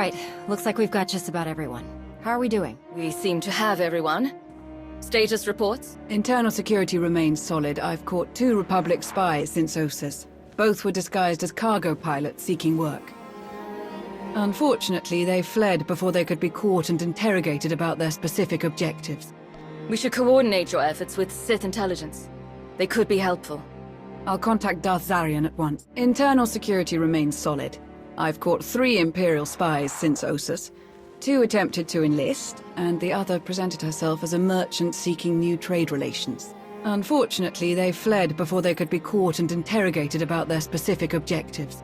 right, looks like we've got just about everyone. How are we doing? We seem to have everyone. Status reports? Internal security remains solid. I've caught 2 Republic spies since Osus. Both were disguised as cargo pilots seeking work. Unfortunately, they fled before they could be caught and interrogated about their specific objectives. We should coordinate your efforts with Sith intelligence. They could be helpful. I'll contact Darth Zarian at once. Internal security remains solid. I've caught 3 Imperial spies since Osus. 2 attempted to enlist, and the other presented herself as a merchant seeking new trade relations. Unfortunately, they fled before they could be caught and interrogated about their specific objectives.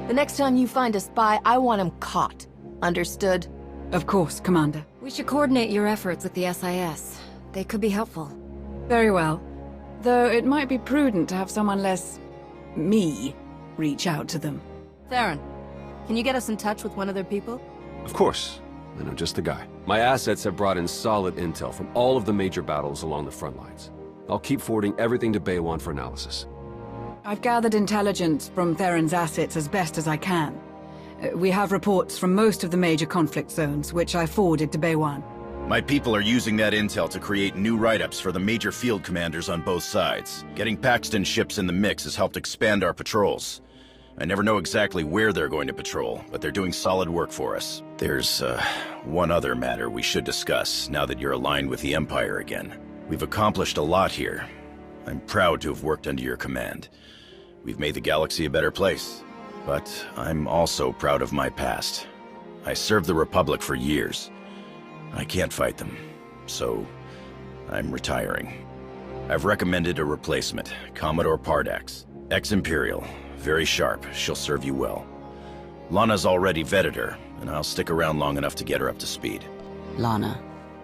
The next time you find a spy, I want him caught. Understood? Of course, Commander. We should coordinate your efforts with the SIS. They could be helpful. Very well. Though it might be prudent to have someone less... me reach out to them. Theron, can you get us in touch with one of their people? Of course. I know just the guy. My assets have brought in solid intel from all of the major battles along the front lines. I'll keep forwarding everything to Baywan for analysis. I've gathered intelligence from Theron's assets as best as I can. We have reports from most of the major conflict zones, which I forwarded to Baywan. My people are using that intel to create new write-ups for the major field commanders on both sides. Getting Paxton ships in the mix has helped expand our patrols. I never know exactly where they're going to patrol, but they're doing solid work for us. There's, one other matter we should discuss, now that you're aligned with the Empire again. We've accomplished a lot here. I'm proud to have worked under your command. We've made the galaxy a better place. But I'm also proud of my past. I served the Republic for years. I can't fight them, so I'm retiring. I've recommended a replacement, Commodore Pardax. Ex-Imperial, very sharp, she'll serve you well. Lana's already vetted her, and I'll stick around long enough to get her up to speed. Lana,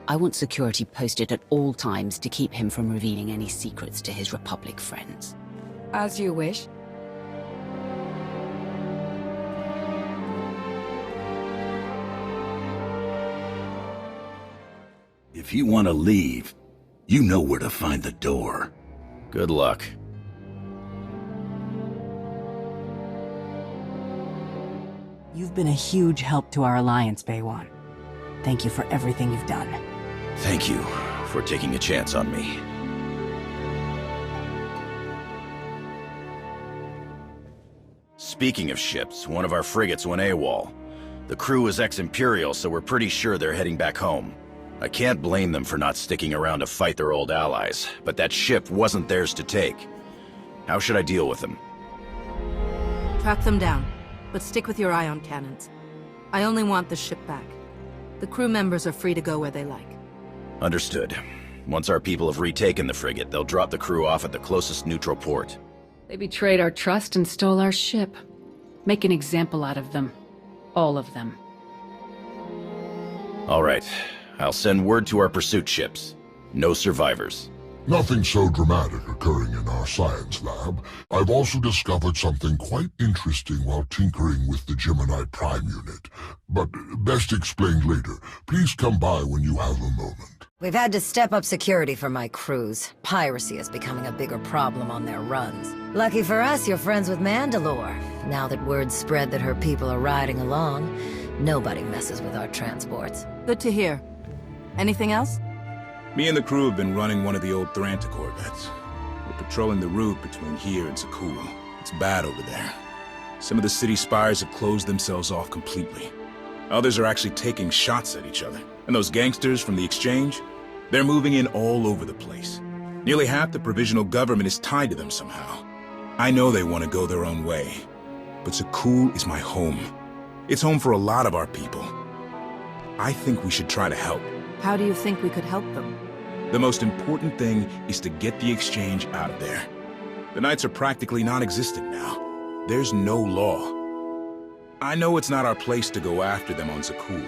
I want security posted at all times to keep him from revealing any secrets to his Republic friends. As you wish. If you want to leave, you know where to find the door. Good luck. You've been a huge help to our alliance, Baywan. Thank you for everything you've done. Thank you for taking a chance on me. Speaking of ships, one of our frigates went AWOL. The crew is ex-Imperial, so we're pretty sure they're heading back home. I can't blame them for not sticking around to fight their old allies, but that ship wasn't theirs to take. How should I deal with them? Track them down, but stick with your ion cannons. I only want the ship back. The crew members are free to go where they like. Understood. Once our people have retaken the frigate, they'll drop the crew off at the closest neutral port. They betrayed our trust and stole our ship. Make an example out of them. All of them. All right. I'll send word to our pursuit ships. No survivors. Nothing so dramatic occurring in our science lab. I've also discovered something quite interesting while tinkering with the Gemini Prime unit. But best explained later. Please come by when you have a moment. We've had to step up security for my crews. Piracy is becoming a bigger problem on their runs. Lucky for us, you're friends with Mandalore. Now that word's spread that her people are riding along, nobody messes with our transports. Good to hear. Anything else? Me and the crew have been running one of the old Thranta Corvettes. We're patrolling the route between here and Zakuul. It's bad over there. Some of the city spires have closed themselves off completely. Others are actually taking shots at each other. And those gangsters from the exchange? They're moving in all over the place. Nearly half the provisional government is tied to them somehow. I know they want to go their own way. But Zakuul is my home. It's home for a lot of our people. I think we should try to help. How do you think we could help them? The most important thing is to get the exchange out of there. The Knights are practically non-existent now. There's no law. I know it's not our place to go after them on Zakuul,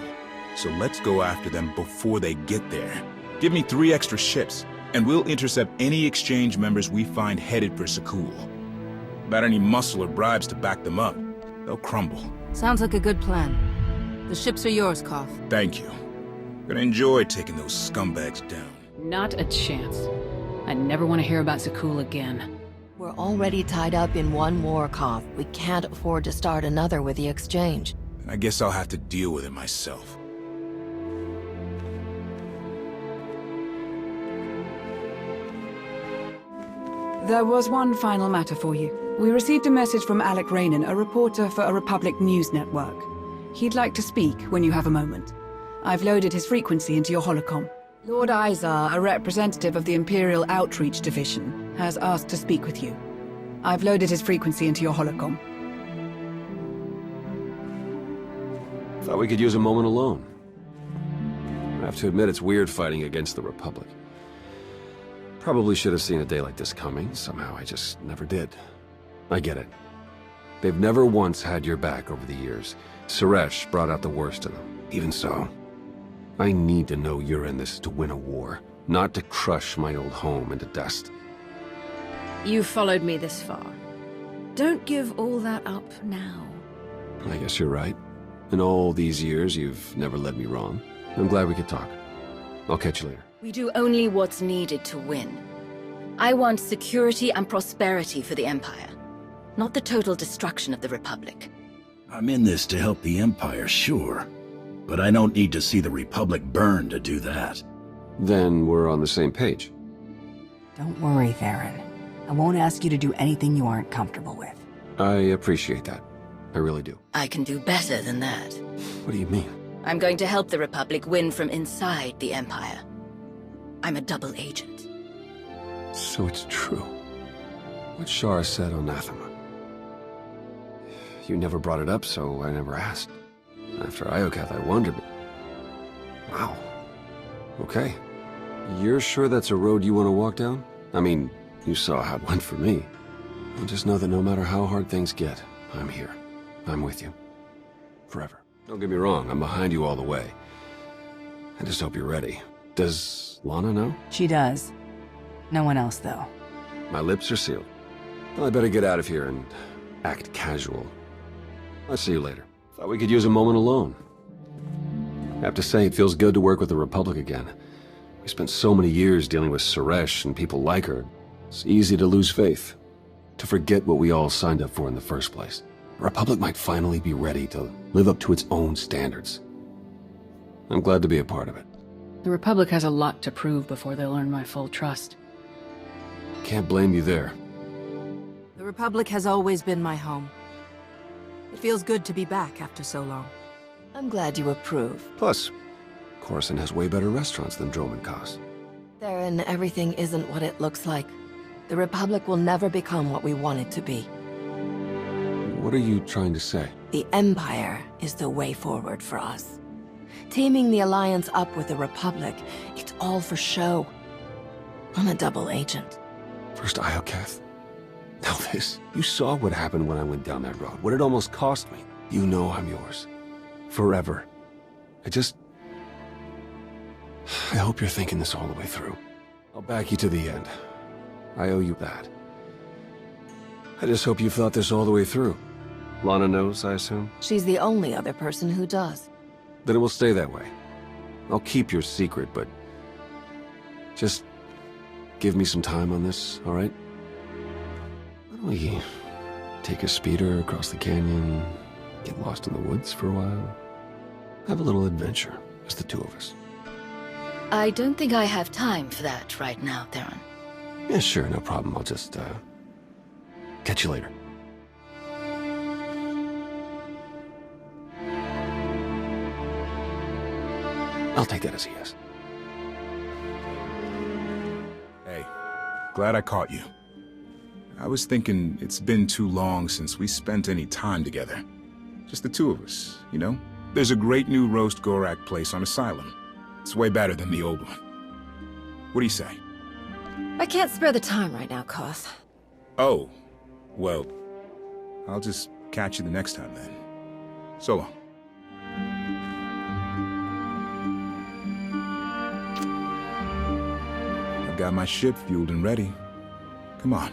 so let's go after them before they get there. Give me 3 extra ships, and we'll intercept any exchange members we find headed for Zakuul. Without any muscle or bribes to back them up, they'll crumble. Sounds like a good plan. The ships are yours, Koth. Thank you. Gonna enjoy taking those scumbags down. Not a chance. I never want to hear about Zakuul again. We're already tied up in one war, Koth. We can't afford to start another with the exchange. and I guess I'll have to deal with it myself. There was one final matter for you. We received a message from Alec Raynon, a reporter for a Republic news network. He'd like to speak when you have a moment. I've loaded his frequency into your holocom. Lord Izar, a representative of the Imperial Outreach Division, has asked to speak with you. I've loaded his frequency into your holocom. Thought we could use a moment alone. I have to admit it's weird fighting against the Republic. Probably should have seen a day like this coming. Somehow I just never did. I get it. They've never once had your back over the years. Suresh brought out the worst in them. Even so, I need to know you're in this to win a war, not to crush my old home into dust. You followed me this far. Don't give all that up now. I guess you're right. In all these years, you've never led me wrong. I'm glad we could talk. I'll catch you later. We do only what's needed to win. I want security and prosperity for the Empire, not the total destruction of the Republic. I'm in this to help the Empire, sure. But I don't need to see the Republic burn to do that. Then we're on the same page. Don't worry, Theron. I won't ask you to do anything you aren't comfortable with. I appreciate that. I really do. I can do better than that. What do you mean? I'm going to help the Republic win from inside the Empire. I'm a double agent. So it's true. What Shara said anathema. You never brought it up, so I never asked. After Iokath, I wondered, but... Wow. Okay. You're sure that's a road you want to walk down? I mean, you saw how it went for me. I'll just know that no matter how hard things get, I'm here. I'm with you. Forever. Don't get me wrong, I'm behind you all the way. I just hope you're ready. Does Lana know? She does. No one else, though. My lips are sealed. Well, I better get out of here and act casual. I'll see you later. Thought we could use a moment alone. I have to say, it feels good to work with the Republic again. We spent so many years dealing with Suresh and people like her. It's easy to lose faith. To forget what we all signed up for in the first place. The Republic might finally be ready to live up to its own standards. I'm glad to be a part of it. The Republic has a lot to prove before they'll earn my full trust. Can't blame you there. The Republic has always been my home. It feels good to be back after so long. I'm glad you approve. Plus, Coruscant has way better restaurants than Dromancos. Theron, everything isn't what it looks like. The Republic will never become what we want it to be. What are you trying to say? The Empire is the way forward for us. Teaming the Alliance up with the Republic, it's all for show. I'm a double agent. First Iokath, now this. You saw what happened when I went down that road. What it almost cost me. You know I'm yours. Forever. I hope you're thinking this all the way through. I'll back you to the end. I owe you that. I just hope you've thought this all the way through. Lana knows, I assume? She's the only other person who does. Then it will stay that way. I'll keep your secret, but... just... give me some time on this, alright? Why don't we... take a speeder across the canyon, get lost in the woods for a while? Have a little adventure, as the two of us. I don't think I have time for that right now, Theron. Yeah, sure, no problem. I'll just, catch you later. I'll take that as a yes. Hey, glad I caught you. I was thinking it's been too long since we spent any time together. Just the two of us, you know? There's a great new roast Gorak place on Asylum. It's way better than the old one. What do you say? I can't spare the time right now, Koth. Oh, well, I'll just catch you the next time then. So long. I've got my ship fueled and ready. Come on.